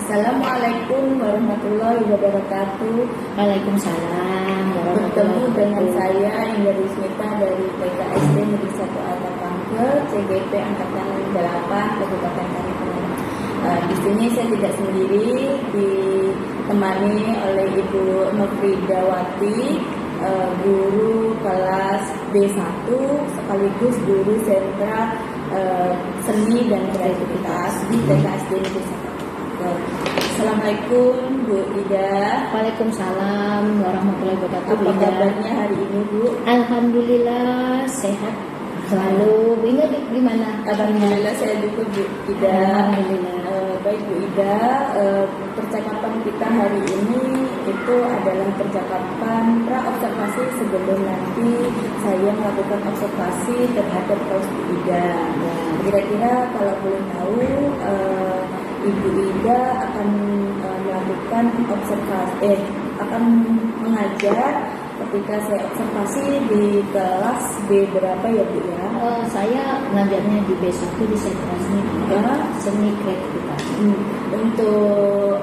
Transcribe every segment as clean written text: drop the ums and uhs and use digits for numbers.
Assalamualaikum warahmatullahi wabarakatuh. Waalaikumsalam Bertemu warahmatullahi dengan wabarakatuh. saya Indah Rizmita dari TKSD Negeri 1 Alta Pangkal, CGP Angkatan 8 Kabupaten Karimun. Di sini saya tidak sendiri, ditemani oleh Ibu Nofridawati, guru kelas B1 sekaligus guru sentra seni dan kreativitas di TKSD Negeri 1 Pangkal. Assalamualaikum Bu Ida. Waalaikumsalam warahmatullahi wabarakatuh. Apa kabarnya hari ini Bu? Alhamdulillah sehat selalu. Bu Indah di mana? Alhamdulillah saya juga Bu Ida. Alhamdulillah. Baik Bu Ida, percakapan kita hari ini itu adalah percakapan pra-observasi sebelum nanti saya melakukan observasi terhadap kaus Bu Ida. Kira-kira kalau boleh tahu, Ibu Ida akan melakukan observasi, akan mengajar ketika saya observasi di kelas B berapa ya Bu ya? Saya ngajarnya di B1 di sentra seni kreativitas. Untuk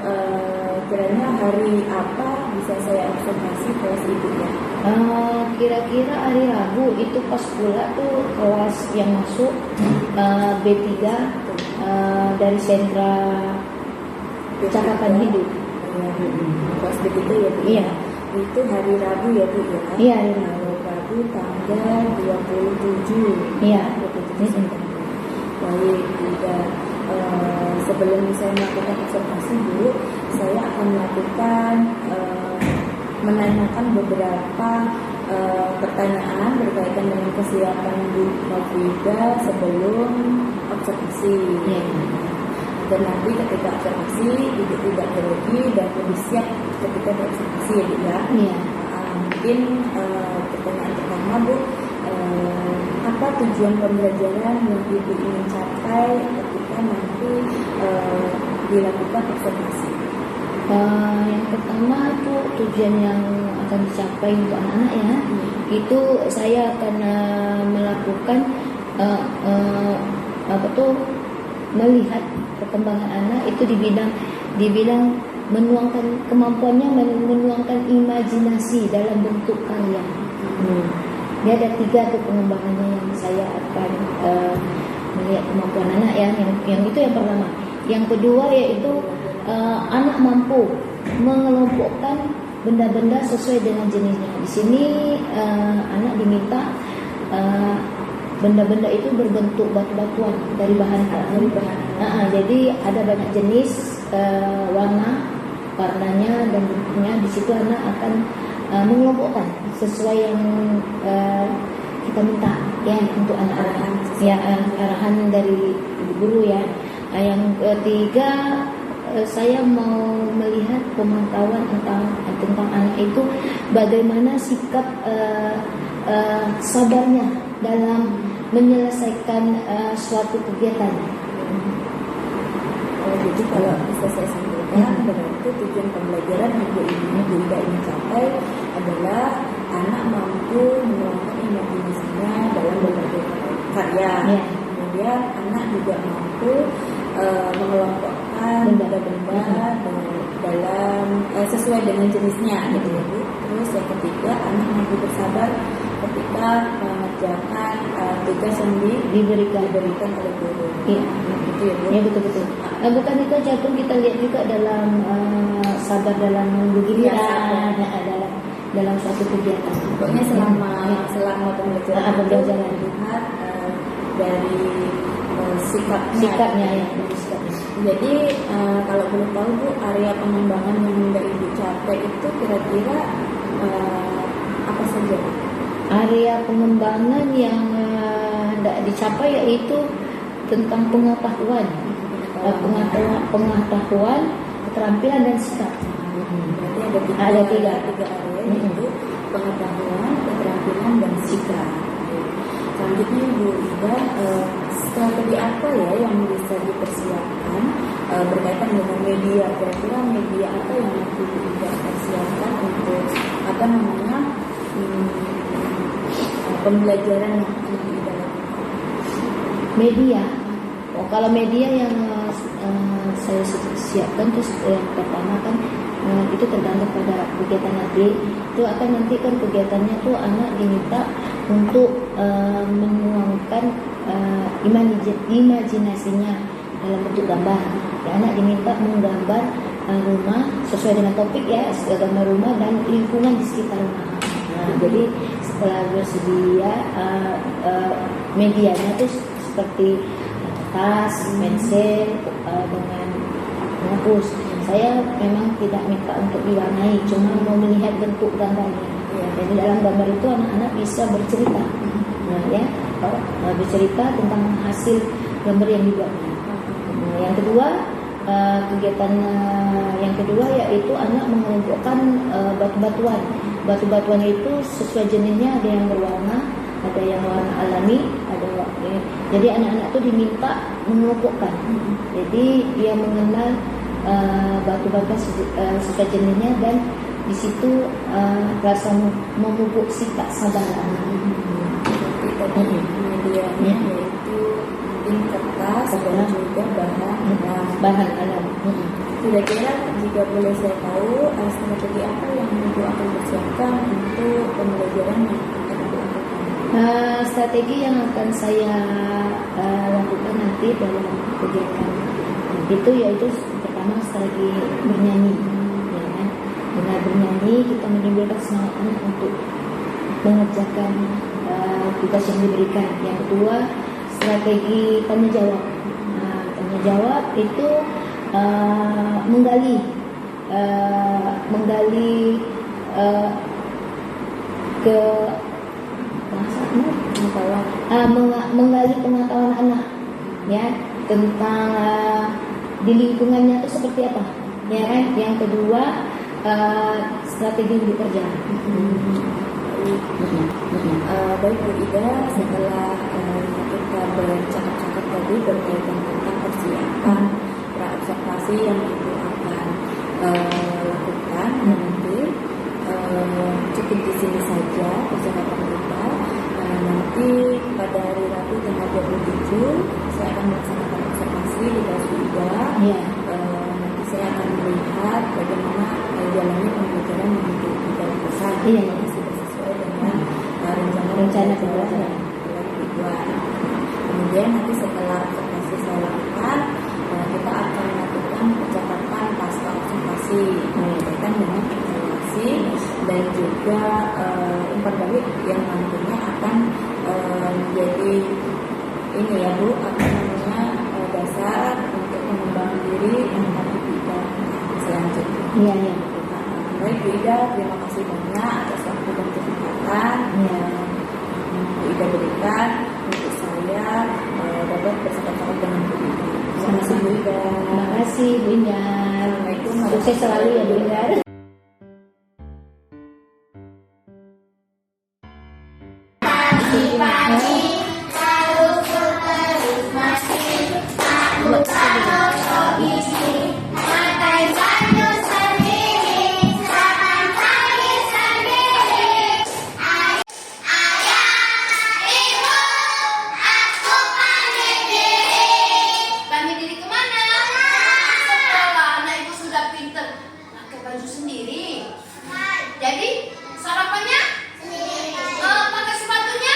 kiranya hari apa bisa saya observasi kelas Ibu ya? Kira-kira hari Rabu itu pas pula tuh kelas yang masuk B3 dari sentra cakapan hidup. Kelas B3 ya Bu? Iya. Itu hari Rabu ya Bu ya? Iya, hari Rabu. Rabu tanggal 27. Iya. 27 Baik, tidak. Sebelum saya melakukan observasi Bu, saya akan melakukan menanyakan beberapa pertanyaan berkaitan dengan kesiapan Bu Nofrida sebelum observasi. Dan nanti ketika observasi Ibu tidak grogi dan lebih siap ketika observasi ya Bu ya. Mungkin pertanyaan pertama Bu, apa tujuan pembelajaran yang Ibu ingin capai ketika nanti dilakukan observasi? Yang pertama tuh tujuan yang akan dicapai untuk anak-anak ya, itu saya akan melakukan melihat perkembangan anak itu di bidang menuangkan kemampuannya, menuangkan imajinasi dalam bentuk karya. Dia ada 3 tuh pengembangannya yang saya akan melihat kemampuan anak ya. Yang itu yang pertama. Yang kedua yaitu anak mampu mengelompokkan benda-benda sesuai dengan jenisnya. Di sini anak diminta benda-benda itu berbentuk batu-batuan dari bahan. Jadi ada banyak jenis, warnanya dan bentuknya. Di situ anak akan mengelompokkan sesuai yang kita minta ya untuk anak-anak. Ya, arahan dari ibu guru ya. Yang ketiga, saya mau melihat pemantauan tentang anak itu bagaimana sikap sabarnya dalam menyelesaikan suatu kegiatan. Jadi kalau bisa saya sampaikan, berarti tujuan pembelajaran yang Bu Ida ingin capai adalah anak mampu menuangkan imajinasinya dalam berbagai karya. Kemudian anak juga mampu mengelompokkan benda-benda dalam sesuai dengan jenisnya gitu ya Bu. Terus yang ketiga, anak mampu bersabar ketika mengerjakan tugas yang diberikan oleh guru. Iya, gitu ya Bu. Ya betul. Bukan itu aja pun kita lihat juga dalam sabar dalam bergiliran, dalam suatu kegiatan. Pokoknya selama pembelajaran lihat dari sikapnya ya. Jadi kalau boleh tahu Bu, area pengembangan yang hendak Ibu capai itu kira-kira apa saja? Area pengembangan yang hendak dicapai yaitu tentang pengetahuan, keterampilan dan sikap. Berarti ada tiga area, yaitu pengetahuan, keterampilan dan sikap. Selanjutnya Bu Ida, strategi apa ya yang bisa dipersiapkan berkaitan dengan media? Kira-kira media apa yang nanti Bu Ida persiapkan untuk pembelajaran yang akan Ibu Ida lakukan? Media. Kalau media yang saya siapkan. Terus yang pertama kan itu tergantung pada kegiatan nanti. Itu akan nanti kan kegiatannya tuh anak diminta untuk menuangkan imajinasinya dalam bentuk gambar. Ya, anak diminta menggambar rumah sesuai dengan topik ya, gambar rumah dan lingkungan di sekitar rumah. Jadi setelah bersedia medianya tuh seperti kertas, pensil dengan penghapus. Saya memang tidak minta untuk diwarnai, cuma mau melihat bentuk gambarnya. Ya, jadi dalam gambar itu anak-anak bisa bercerita, bercerita tentang hasil gambar yang dibuatnya. Yang kedua, kegiatan yang kedua yaitu anak mengelompokkan batu-batuan. Batu-batuan itu sesuai jenisnya, ada yang berwarna, ada yang warna alami, ada warna. Jadi anak-anak itu diminta mengelompokkan. Jadi dia mengenal batu-batu sesuai jenisnya dan di situ rasa memupuk sikap sabar. Medianya yaitu mungkin kertas dan juga bahan alam. Kira-kira jika boleh saya tahu strategi apa yang Ibu akan persiapkan untuk pembelajaran yang akan Ibu lakukan? Strategi yang akan saya lakukan nanti dalam kegiatan itu yaitu pertama strategi bernyanyi, ya kan? Dengan bernyanyi kita menimbulkan semangat anak untuk mengerjakan tugas yang diberikan. Yang kedua strategi tanya jawab. Tanya jawab itu menggali ke menggali pengetahuan anak ya tentang di lingkungannya itu seperti apa ya kan. Yang kedua strategi bekerja. Baik Bu Ida, setelah kita bercakap-cakap tadi berkaitan tentang persiapan praobservasi yang Ibu akan lakukan nanti, cukup di sini saja percakapan kita. Nanti pada hari Rabu tanggal 27 saya akan melaksanakan observasi di kelas Bu Ida. Nanti saya akan melihat bagaimana jalannya pembelajaran yang Ibu Ida lakukan. Sudah sesuai dengan rencana pembelajaran dibuat. Kemudian nanti setelah observasi saya lakukan, kita akan melakukan percakapan pasca observasi berkaitan dengan evaluasi dan juga umpan balik yang nantinya akan menjadi ini ya Bu, dasar untuk mengembangkan diri yang akan kita selanjutnya. Iya. Baik Bu Ida, terima kasih banyak atas waktu dan kesempatan yang Bu Ida berikan untuk saya dapat bercakap-cakap dengan Bu Ida. Terima kasih Bu Ida. Terima kasih Bu Indah. Assalamualaikum. Sukses selalu ya Bu Indah. Jadi sarapannya pakai sepatunya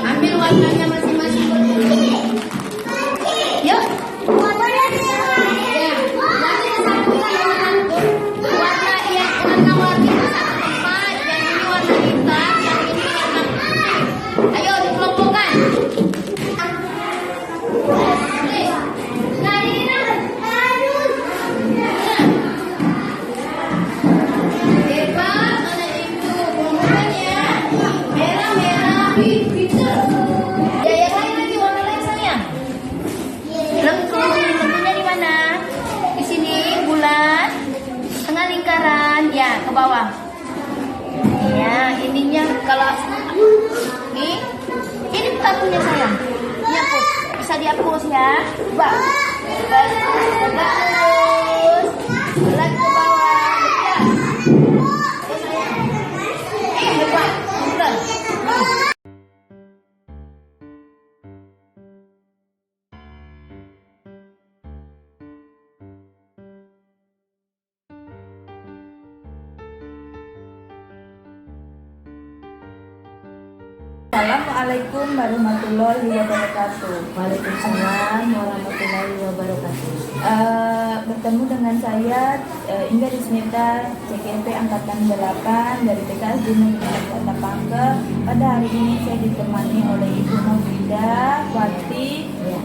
Ambil warnanya masing-masing. Yuk. Ya, nanti disatukan warna yang warna-warni itu satu tempat. Yang ini warna hitam, yang ini warna putih. Ayo dikelompokkan. Ya, ke bawah. Ya, ininya kalau ini kartunya sayang. Ini hapus. Bisa dihapus ya. Bagus. Bagus. Lagi ke bawah. Ya. Depan. Pulang. Assalamualaikum warahmatullahi wabarakatuh. Waalaikumsalam warahmatullahi wabarakatuh. Bertemu dengan saya Indah Rismita, CGP Angkatan 8 dari PKS Negeri Kota Pangkep. Pada hari ini saya ditemani oleh Ibu Novida Wati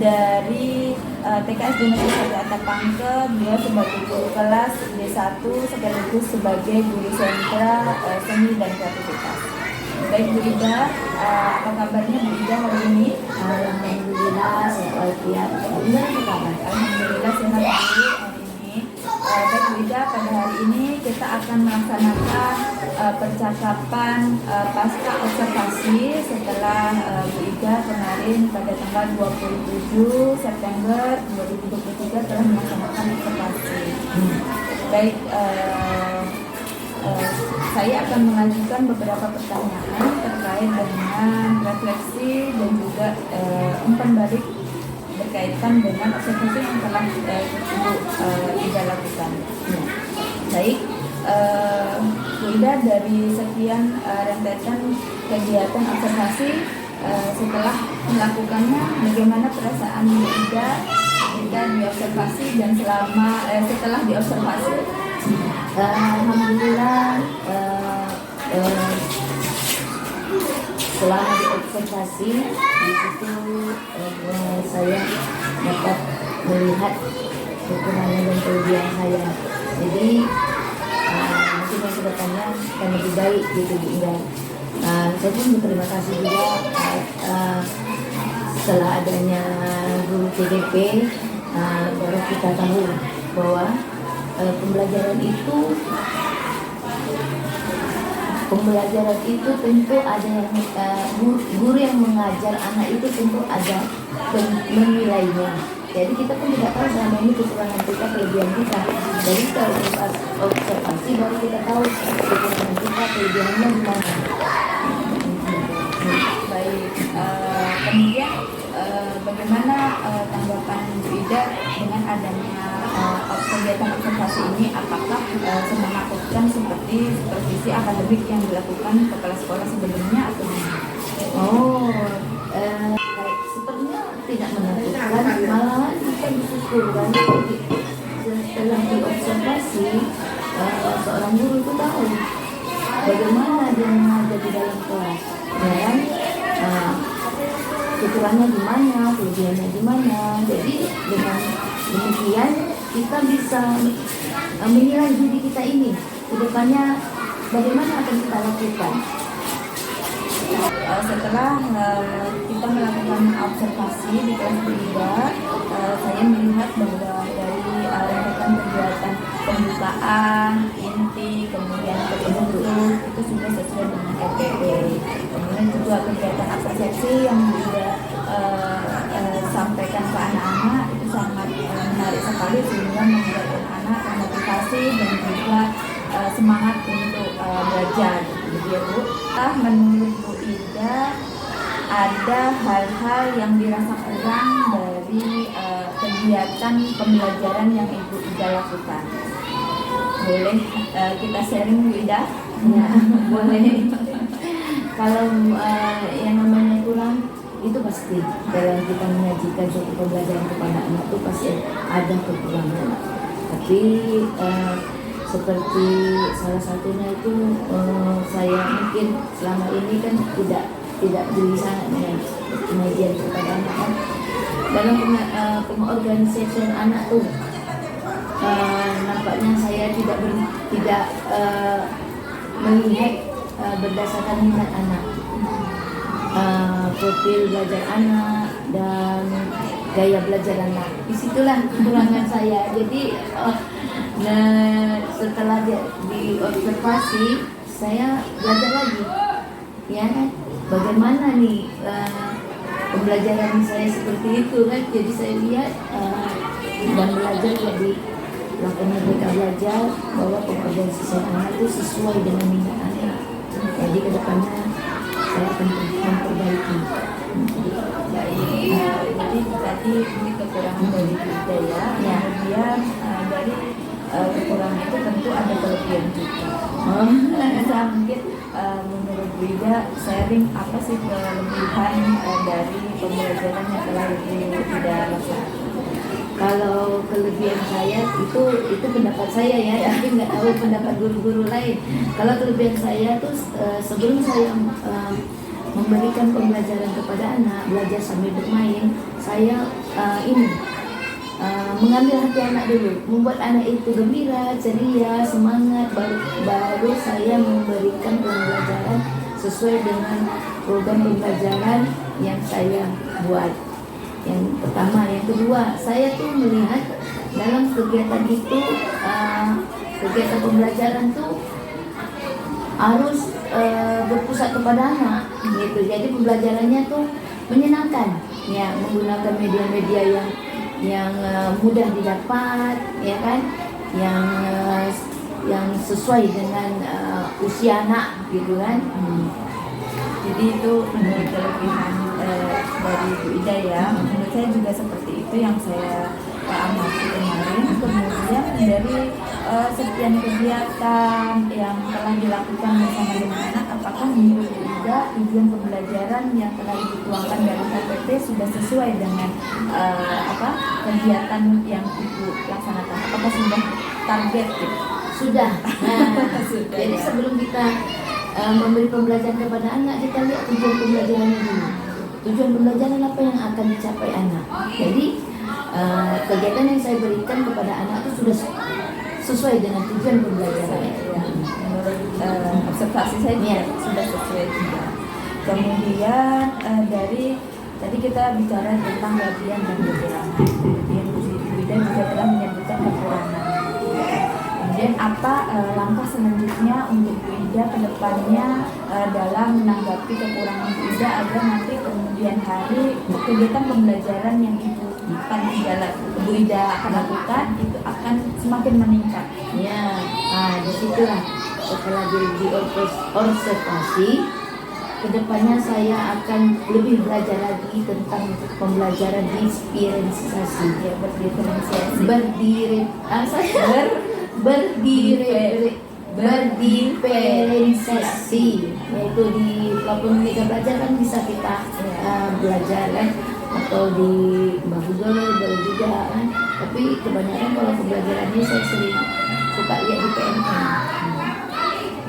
dari TKS Negeri Kota Pangkep. Beliau sebagai guru kelas D1 sekaligus sebagai guru sentra seni dan kreativitas. Baik Bu Ida, apa kabarnya Bu Ida hari ini? Alhamdulillah sehat ya. Alhamdulillah sehat Bu hari ini. Baik Bu Ida, pada hari ini kita akan melaksanakan percakapan pasca observasi setelah Bu Ida kemarin pada tanggal 27 September 2023 telah melaksanakan observasi. Baik, saya akan mengajukan beberapa pertanyaan terkait dengan refleksi dan juga umpan balik berkaitan dengan observasi yang telah Ibu Ida lakukan. Baik, Bu Ida, dari sekian rentetan kegiatan observasi setelah melakukannya, bagaimana perasaan Bu Ida ketika diobservasi dan setelah diobservasi? Alhamdulillah selama diobservasi di situ saya dapat melihat kekurangan dan kelebihan saya. Jadi mungkin yang kedepannya akan lebih baik gitu Bu Indah. Saya pun berterima kasih juga setelah adanya guru CDP baru kita tahu bahwa pembelajaran itu tentu ada yang guru yang mengajar anak itu tentu ada menilainya. Jadi kita pun tidak tahu selama ini kekurangan kita, kelebihan kita. Jadi kalau kita observasi baru kita tahu kekurangan kita, kelebihannya di mana. Baik, kemudian bagaimana tanggapan Bu Ida dengan adanya kegiatan observasi ini? Apakah semenakutkan seperti supervisi akademik yang dilakukan kepala sekolah sebelumnya atau sepertinya tidak menakutkan, malahan kita disyukurkan setelah diobservasi seorang guru itu tahu bagaimana dia mengajar di dalam kelas, ya kan? Kekurangannya di mana, kelebihannya di mana. Jadi dengan demikian kita bisa menilai diri kita ini ke depannya bagaimana akan kita lakukan. Setelah kita melakukan observasi di kelas Ida, saya melihat bahwa dari rentetan kegiatan pembukaan, inti, kemudian penutup itu sudah sesuai dengan RPP. Kemudian juga kegiatan apresiasi yang Ida sampaikan ke anak-anak itu sangat menarik sekali sehingga membuat anak-anak termotivasi dan juga semangat untuk belajar, gitu ya Bu. Menurut Bu Ida, ada hal-hal yang dirasa kurang dari kegiatan pembelajaran yang Ibu Ida lakukan. Boleh kita sharing Bu Ida? Ya, boleh. kalau yang namanya kurang itu pasti dalam kita menyajikan suatu pembelajaran kepada anak itu pasti ada kekurangan. Tapi seperti salah satunya itu saya mungkin selama ini kan tidak bisa dengan pengajian kepada anak kan. Dalam pengorganisasian anak tuh nampaknya saya tidak melihat berdasarkan minat anak, profil belajar anak dan gaya belajar anak. Disitulah kekurangan saya. Jadi setelah diobservasi saya belajar lagi, ya kan? Bagaimana nih pembelajaran saya seperti itu kan? Jadi saya lihat dan belajar lebih lakukan mereka belajar bahwa pengorganisasian anak itu sesuai dengan minat anak. Jadi kedepannya saya akan memperbaiki. Jadi tadi ini kekurangan dari kita ya. Kemudian dari kekurangan itu tentu ada kelebihan juga. Saya mungkin menurut Bu Ida sharing apa sih kelebihan dari pembelajaran yang telah Ibu Ida lakukan? Kalau kelebihan saya itu pendapat saya ya, tapi nggak tahu pendapat guru-guru lain. Kalau kelebihan saya tuh sebelum saya memberikan pembelajaran kepada anak, belajar sambil bermain, saya mengambil hati anak dulu, membuat anak itu gembira, ceria, semangat, baru saya memberikan pembelajaran sesuai dengan program pembelajaran yang saya buat. Yang pertama, yang kedua, saya tuh melihat dalam kegiatan itu, kegiatan pembelajaran tuh harus berpusat kepada anak, gitu. Jadi pembelajarannya tuh menyenangkan, ya, menggunakan media-media yang mudah didapat, ya kan, yang sesuai dengan usia anak, gitu kan. Jadi itu menjadi kelebihan dari Bu Ida ya. Menurut saya juga seperti itu yang saya amati kemarin. Kemudian dari sekian kegiatan yang telah dilakukan bersama dengan anak, apakah menurut Bu Ida tujuan pembelajaran yang telah dituangkan dari KPP sudah sesuai dengan kegiatan yang Ibu laksanakan? Apakah sudah target gitu? Sudah. Sudah. Jadi sebelum kita memberi pembelajaran kepada anak, kita lihat tujuan pembelajarannya dulu. Tujuan pembelajaran apa yang akan dicapai anak. Jadi kegiatan yang saya berikan kepada anak itu sudah sesuai dengan tujuan pembelajaran. Ya, menurut observasi saya sudah sesuai juga. Kemudian dari tadi kita bicara tentang kelebihan dan kekurangan. Kemudian Bu Ida juga telah menyebutkan kekurangan. Kemudian apa langkah selanjutnya untuk Bu Ida ke depannya dalam menanggapi kekurangan Bu Ida agar nanti kemudian hari kegiatan pembelajaran yang Bu Ida akan lakukan itu akan semakin meningkat. Ya, disitulah setelah diobservasi, kedepannya saya akan lebih belajar lagi tentang pembelajaran diferensiasi. Ya, berdiferensiasi. Berdiferensiasi, yaitu di platform Merdeka Belajar kan bisa kita belajar kan, atau di Google boleh juga kan. Tapi kebanyakan kalau pembelajarannya saya sering suka lihat di PNN.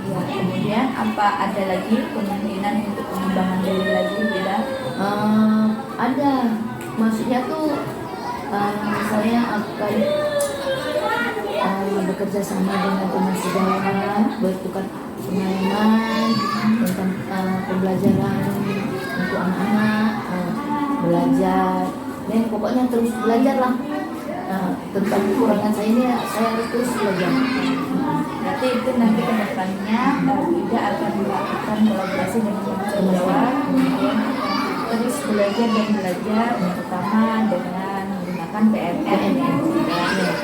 Ya, kemudian apa ada lagi kemungkinan untuk pengembangan diri lagi tidak? Ada, maksudnya tuh saya akan bekerja sama dengan teman sejawat, bertukar pengalaman tentang pembelajaran untuk anak-anak, belajar, dan pokoknya terus belajar lah. Tentang kekurangan saya ini, saya harus terus belajar. Berarti itu nanti ke depannya juga akan dilakukan kolaborasi dengan teman sejawat, kemudian terus belajar dan belajar, terutama dengan menggunakan PNN.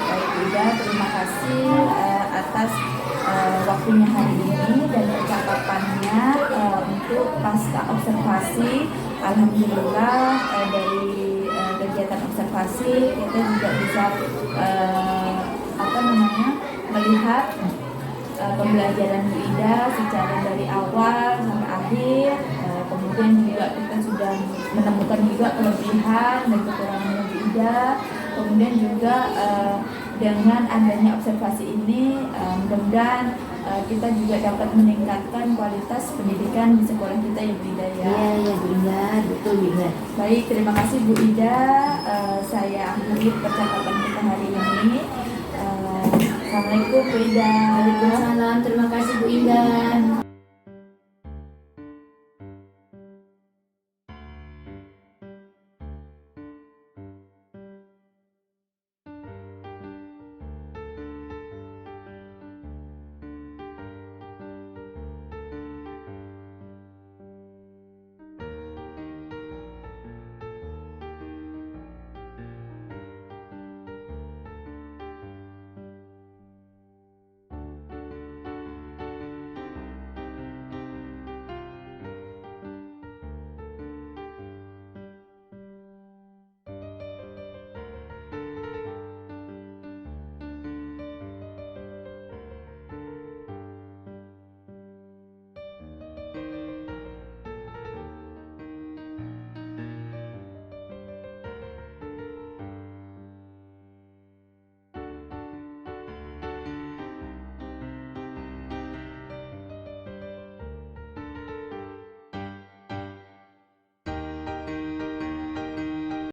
Baik juga, terima kasih atas waktunya hari ini dan percakapannya untuk pasca observasi. Alhamdulillah dari kegiatan observasi kita juga bisa melihat pembelajaran Bu Ida secara dari awal sampai akhir. Kemudian juga kita sudah menemukan juga kelebihan dan kekurangan Bu Ida. Kemudian juga dengan adanya observasi ini, mudah-mudahan kita juga dapat meningkatkan kualitas pendidikan di sekolah kita ya Bu Ida ya. Iya Bu Ida, betul Bu Ida. Baik, terima kasih Bu Ida. Saya akhiri percakapan kita hari ini. Assalamualaikum Bu Ida. Waalaikumsalam, terima kasih Bu Ida.